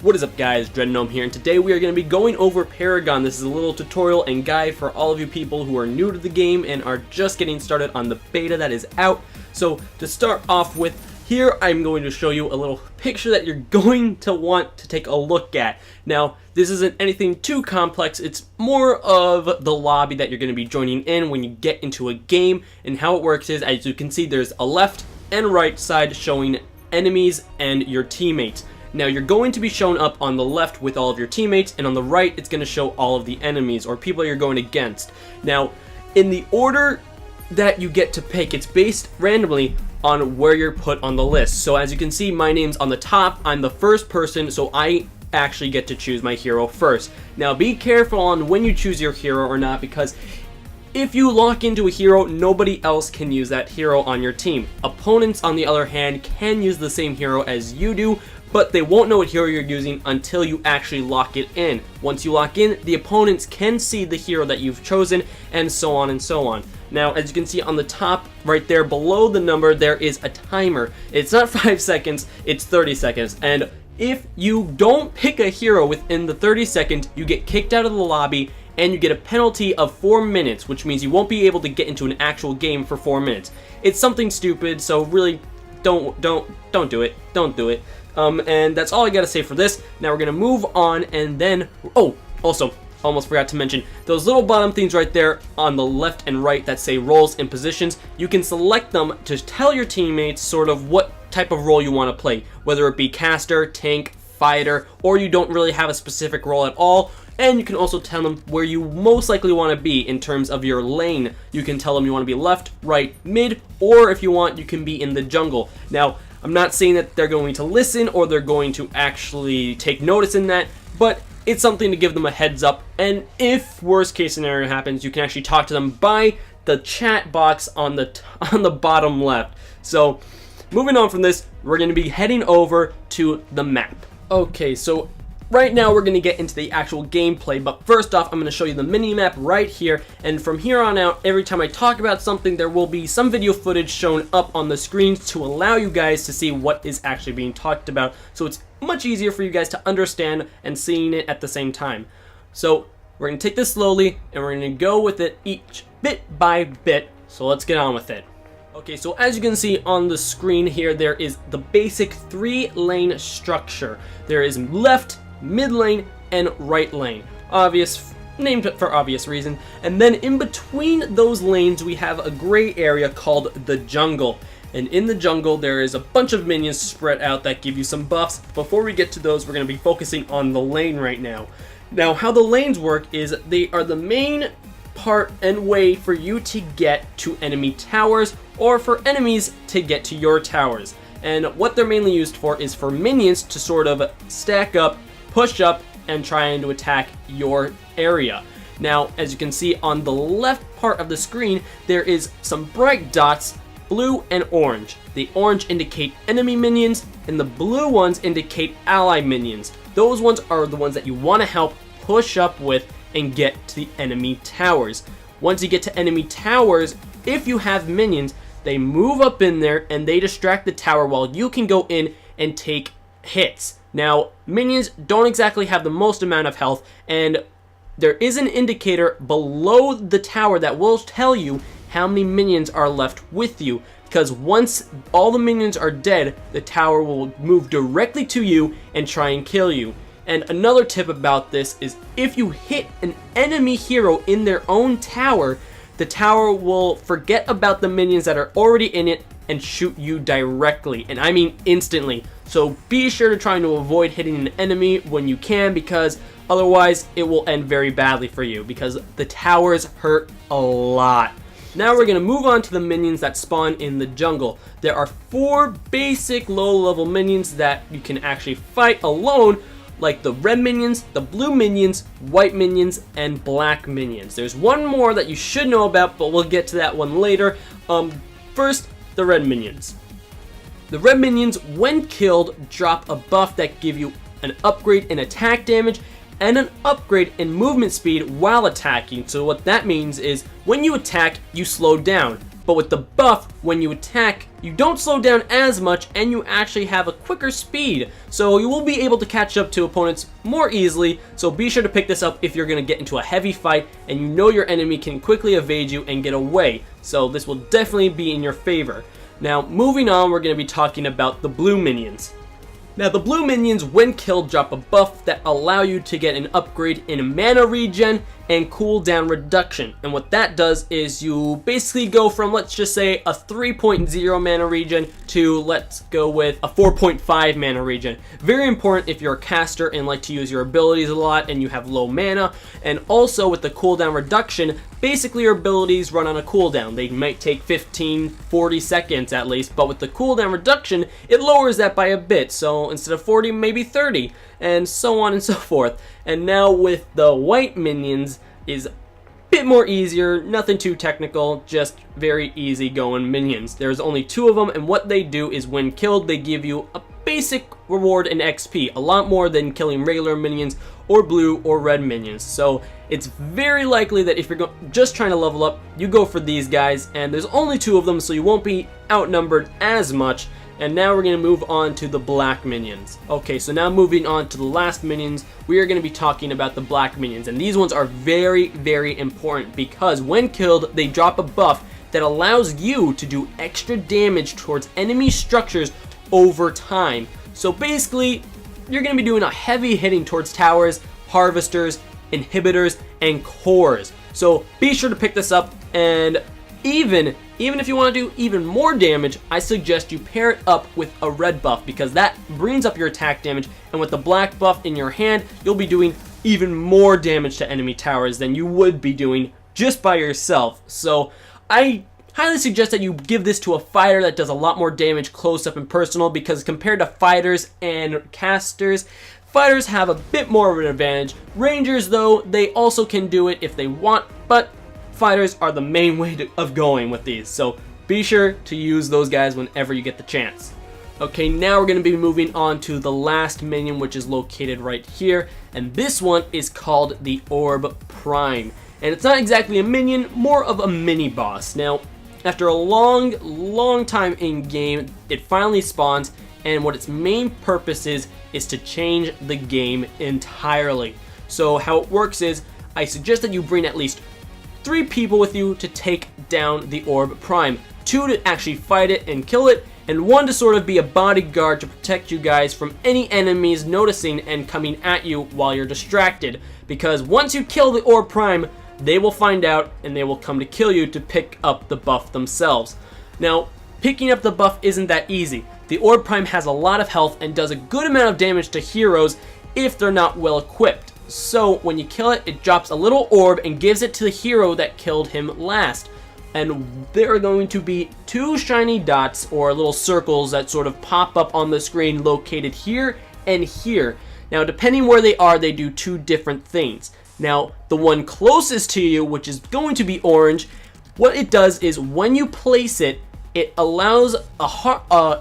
What is up guys, DreadGnome here, and today we are going to be going over Paragon. This is a little tutorial and guide for all of you people who are new to the game and are just getting started on the beta that is out. So to start off with, here I'm going to show you a little picture that you're going to want to take a look at. Now, this isn't anything too complex, it's more of the lobby that you're going to be joining in when you get into a game, and how it works is, as you can see, there's a left and right side showing enemies and your teammates. Now you're going to be shown up on the left with all of your teammates, and on the right it's going to show all of the enemies or people you're going against. Now in the order that you get to pick, it's based randomly on where you're put on the list. So as you can see, my name's on the top, I'm the first person, so I actually get to choose my hero first. Now be careful on when you choose your hero or not, because if you lock into a hero, nobody else can use that hero on your team. Opponents, on the other hand, can use the same hero as you do, but they won't know what hero you're using until you actually lock it in. Once you lock in, the opponents can see the hero that you've chosen, and so on and so on. Now, as you can see on the top, right there below the number, there is a timer. It's not 5 seconds, it's 30 seconds. And if you don't pick a hero within the 30 seconds, you get kicked out of the lobby, and you get a penalty of 4 minutes, which means you won't be able to get into an actual game for 4 minutes. It's something stupid, so really don't do it. Don't do it. And that's all I gotta say for this. Now we're gonna move on, and then, oh, also, almost forgot to mention, those little bottom things right there on the left and right that say roles and positions, you can select them to tell your teammates sort of what type of role you want to play, whether it be caster, tank, fighter, or you don't really have a specific role at all. And you can also tell them where you most likely want to be in terms of your lane. You can tell them you want to be left, right, mid, or if you want, you can be in the jungle. Now, I'm not saying that they're going to listen or they're going to actually take notice in that, but it's something to give them a heads up. And if worst case scenario happens, you can actually talk to them by the chat box on the bottom left. So, moving on from this, we're going to be heading over to the map. Okay, so right now we're going to get into the actual gameplay, but first off I'm going to show you the mini-map right here, and from here on out, every time I talk about something, there will be some video footage shown up on the screens to allow you guys to see what is actually being talked about, so it's much easier for you guys to understand and seeing it at the same time. So we're going to take this slowly, and we're going to go with it each bit by bit, so let's get on with it. Okay, so as you can see on the screen here, there is the basic 3-lane structure. There is left, mid lane, and right lane. Obvious, named for obvious reason. And then in between those lanes, we have a gray area called the jungle. And in the jungle, there is a bunch of minions spread out that give you some buffs. Before we get to those, we're going to be focusing on the lane right now. Now, how the lanes work is they are the main part and way for you to get to enemy towers, or for enemies to get to your towers. And what they're mainly used for is for minions to sort of stack up, push up, and trying to attack your area. Now, as you can see on the left part of the screen, there is some bright dots, blue and orange. The orange indicate enemy minions, and the blue ones indicate ally minions. Those ones are the ones that you want to help push up with and get to the enemy towers. Once you get to enemy towers, if you have minions, they move up in there and they distract the tower while you can go in and take hits. Now, minions don't exactly have the most amount of health, and there is an indicator below the tower that will tell you how many minions are left with you, because once all the minions are dead, the tower will move directly to you and try and kill you. And another tip about this is if you hit an enemy hero in their own tower, the tower will forget about the minions that are already in it and shoot you directly, and I mean instantly. So be sure to try to avoid hitting an enemy when you can, because otherwise it will end very badly for you, because the towers hurt a lot. Now we're going to move on to the minions that spawn in the jungle. There are 4 basic low-level minions that you can actually fight alone, like the red minions, the blue minions, white minions, and black minions. There's one more that you should know about, but we'll get to that one later. First, the red minions. The red minions, when killed, drop a buff that give you an upgrade in attack damage and an upgrade in movement speed while attacking. So what that means is when you attack, you slow down. but with the buff, when you attack, you don't slow down as much and you actually have a quicker speed. So you will be able to catch up to opponents more easily, so be sure to pick this up if you're going to get into a heavy fight and you know your enemy can quickly evade you and get away. So this will definitely be in your favor. Now, moving on, we're going to be talking about the blue minions. Now, the blue minions, when killed, drop a buff that allow you to get an upgrade in mana regen and cooldown reduction. And what that does is you basically go from, let's just say, a 3.0 mana regen to, let's go with, a 4.5 mana regen. Very important if you're a caster and like to use your abilities a lot and you have low mana. And also with the cooldown reduction, basically your abilities run on a cooldown. They might take 15, 40 seconds at least, but with the cooldown reduction, it lowers that by a bit. So instead of 40, maybe 30, and so on and so forth. And now with the white minions is a bit more easier, nothing too technical, just very easy going minions. There's only 2 of them, and what they do is when killed, they give you a basic reward in XP, a lot more than killing regular minions or blue or red minions. So it's very likely that if you're just trying to level up, you go for these guys, and there's only 2 of them, so you won't be outnumbered as much. And now we're going to move on to the black minions. Okay, so now moving on to the last minions, we are going to be talking about the black minions. And these ones are very, very important because when killed, they drop a buff that allows you to do extra damage towards enemy structures over time. So basically, you're going to be doing a heavy hitting towards towers, harvesters, inhibitors, and cores. So be sure to pick this up, and even if you want to do even more damage, I suggest you pair it up with a red buff because that brings up your attack damage, and with the black buff in your hand, you'll be doing even more damage to enemy towers than you would be doing just by yourself. So I highly suggest that you give this to a fighter that does a lot more damage close up and personal, because compared to fighters and casters, fighters have a bit more of an advantage. Rangers, though, they also can do it if they want, but fighters are the main way of going with these, so be sure to use those guys whenever you get the chance. Okay, now we're going to be moving on to the last minion, which is located right here, and this one is called the Orb Prime. And it's not exactly a minion, more of a mini boss. Now, after a long time in game, it finally spawns, and what its main purpose is to change the game entirely. So how it works is, I suggest that you bring at least 3 people with you to take down the Orb Prime. 2 to actually fight it and kill it, and 1 to sort of be a bodyguard to protect you guys from any enemies noticing and coming at you while you're distracted. Because once you kill the Orb Prime, they will find out and they will come to kill you to pick up the buff themselves. Now, picking up the buff isn't that easy. The Orb Prime has a lot of health and does a good amount of damage to heroes if they're not well equipped. So when you kill it, it drops a little orb and gives it to the hero that killed him last. And there are going to be 2 shiny dots or little circles that sort of pop up on the screen located here and here. Now, depending where they are, they do 2 different things. Now, the one closest to you, which is going to be orange, what it does is when you place it, it allows a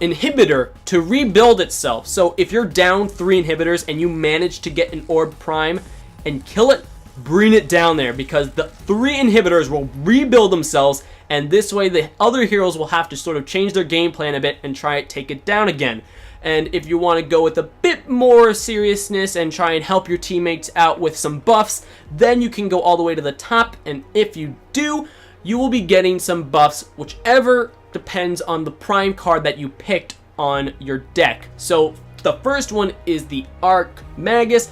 inhibitor to rebuild itself. So if you're down 3 inhibitors and you manage to get an Orb Prime and kill it, bring it down there, because the 3 inhibitors will rebuild themselves, and this way the other heroes will have to sort of change their game plan a bit and try to take it down again. And if you want to go with a bit more seriousness and try and help your teammates out with some buffs, then you can go all the way to the top, and if you do, you will be getting some buffs, whichever depends on the prime card that you picked on your deck. So the first one is the Arc Magus.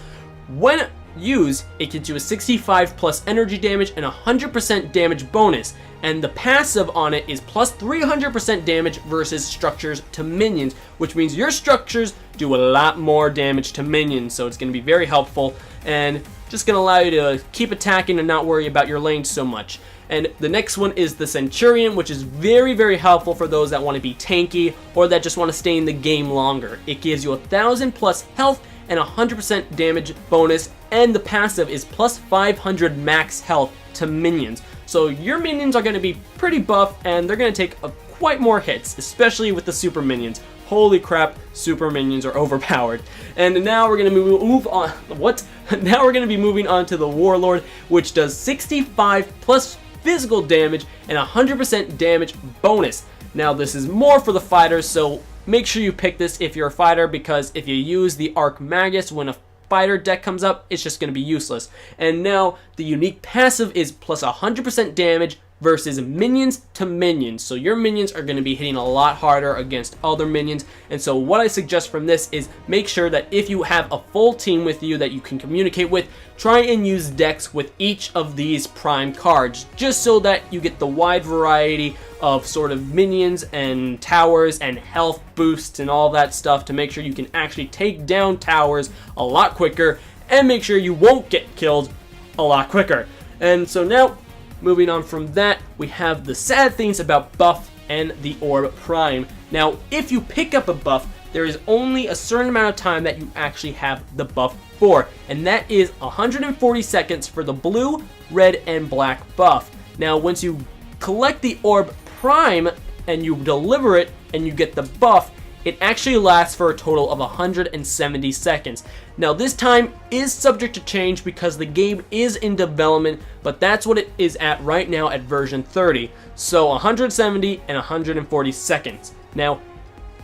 When used, it gives you a 65 plus energy damage and 100% damage bonus, and the passive on it is plus 300% damage versus structures to minions, which means your structures do a lot more damage to minions, so it's going to be very helpful and just going to allow you to keep attacking and not worry about your lane so much. And the next one is the Centurion, which is very, very helpful for those that want to be tanky or that just want to stay in the game longer. It gives you 1,000 plus health and 100% damage bonus, and the passive is plus 500 max health to minions. So your minions are going to be pretty buff, and they're going to take quite more hits, especially with the super minions. Holy crap, super minions are overpowered. And now we're going to move on. What? Now we're going to be moving on to the Warlord, which does 65 plus physical damage and 100% damage bonus. Now this is more for the fighters, so make sure you pick this if you're a fighter, because if you use the Arc Magus when a fighter deck comes up, it's just going to be useless. And now the unique passive is plus 100% damage versus minions to minions. So your minions are going to be hitting a lot harder against other minions. And so what I suggest from this is make sure that if you have a full team with you that you can communicate with, try and use decks with each of these prime cards, just so that you get the wide variety of sort of minions and towers and health boosts and all that stuff to make sure you can actually take down towers a lot quicker and make sure you won't get killed a lot quicker. And so now, moving on from that, we have the sad things about buff and the Orb Prime. Now, if you pick up a buff, there is only a certain amount of time that you actually have the buff for, and that is 140 seconds for the blue, red, and black buff. Now, once you collect the Orb Prime and you deliver it and you get the buff, it actually lasts for a total of 170 seconds. Now this time is subject to change because the game is in development, but that's what it is at right now at version 30. So 170 and 140 seconds. Now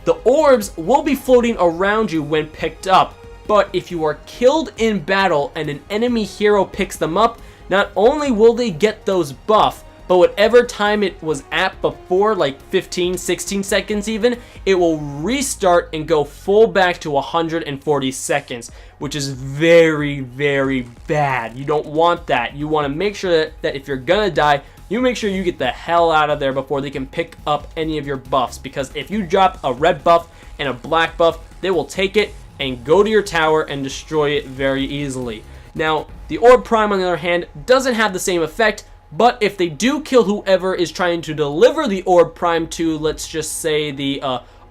the orbs will be floating around you when picked up, but if you are killed in battle and an enemy hero picks them up, not only will they get those buff, but whatever time it was at before, like 15, 16 seconds even, it will restart and go full back to 140 seconds, which is very, very bad. You don't want that. You want to make sure that if you're gonna die, you make sure you get the hell out of there before they can pick up any of your buffs, because if you drop a red buff and a black buff, they will take it and go to your tower and destroy it very easily. Now, the Orb Prime, on the other hand, doesn't have the same effect, but if they do kill whoever is trying to deliver the Orb Prime to, let's just say, the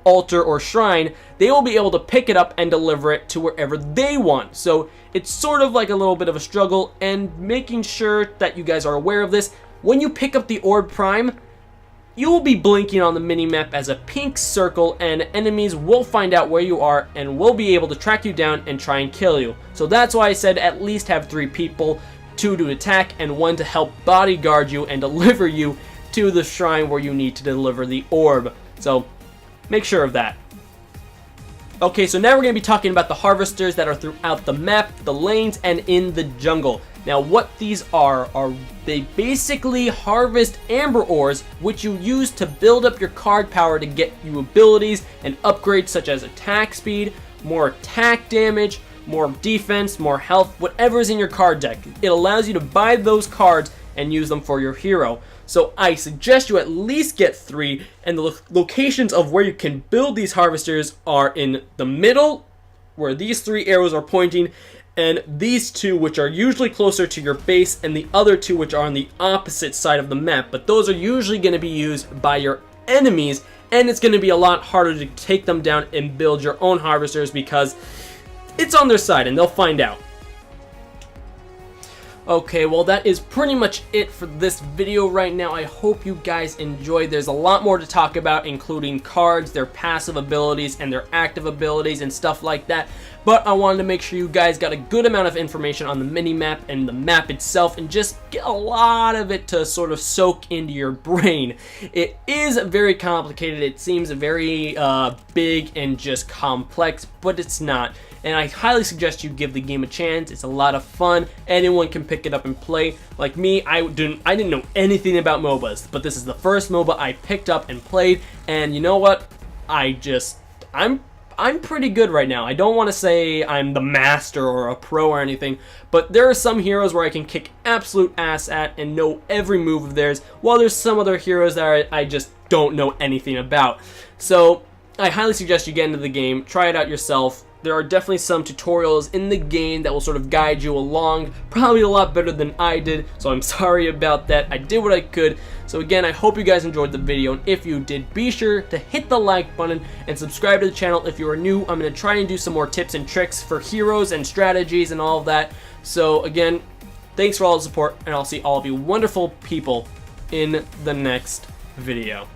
altar or shrine, they will be able to pick it up and deliver it to wherever they want. So it's sort of like a little bit of a struggle, and making sure that you guys are aware of this. When you pick up the Orb Prime, you will be blinking on the minimap as a pink circle, and enemies will find out where you are and will be able to track you down and try and kill you. So that's why I said at least have 3 people. 2 to attack and 1 to help bodyguard you and deliver you to the shrine where you need to deliver the orb. So make sure of that. Okay, so now we're going to be talking about the harvesters that are throughout the map, the lanes, and in the jungle. Now what these are they basically harvest amber ores, which you use to build up your card power to get you abilities and upgrades such as attack speed, more attack damage, more defense, more health, whatever is in your card deck. It allows you to buy those cards and use them for your hero. So I suggest you at least get 3, and the locations of where you can build these harvesters are in the middle, where these 3 arrows are pointing, and these 2, which are usually closer to your base, and the other 2 which are on the opposite side of the map. But those are usually going to be used by your enemies, and it's going to be a lot harder to take them down and build your own harvesters because it's on their side and they'll find out. Okay, well that is pretty much it for this video right now. I hope you guys enjoyed. There's a lot more to talk about, including cards, their passive abilities, and their active abilities and stuff like that. But I wanted to make sure you guys got a good amount of information on the mini-map and the map itself, and just get a lot of it to sort of soak into your brain. It is very complicated. It seems very big and just complex, but it's not. And I highly suggest you give the game a chance. It's a lot of fun. Anyone can pick it up and play. Like me, I didn't know anything about MOBAs, but this is the first MOBA I picked up and played, and you know what? I'm pretty good right now. I don't want to say I'm the master or a pro or anything, but there are some heroes where I can kick absolute ass at and know every move of theirs, while there's some other heroes that I just don't know anything about. So I highly suggest you get into the game, try it out yourself. There are definitely some tutorials in the game that will sort of guide you along, probably a lot better than I did, so I'm sorry about that. I did what I could. So again, I hope you guys enjoyed the video, and if you did, be sure to hit the like button and subscribe to the channel if you are new. I'm going to try and do some more tips and tricks for heroes and strategies and all of that. So again, thanks for all the support, and I'll see all of you wonderful people in the next video.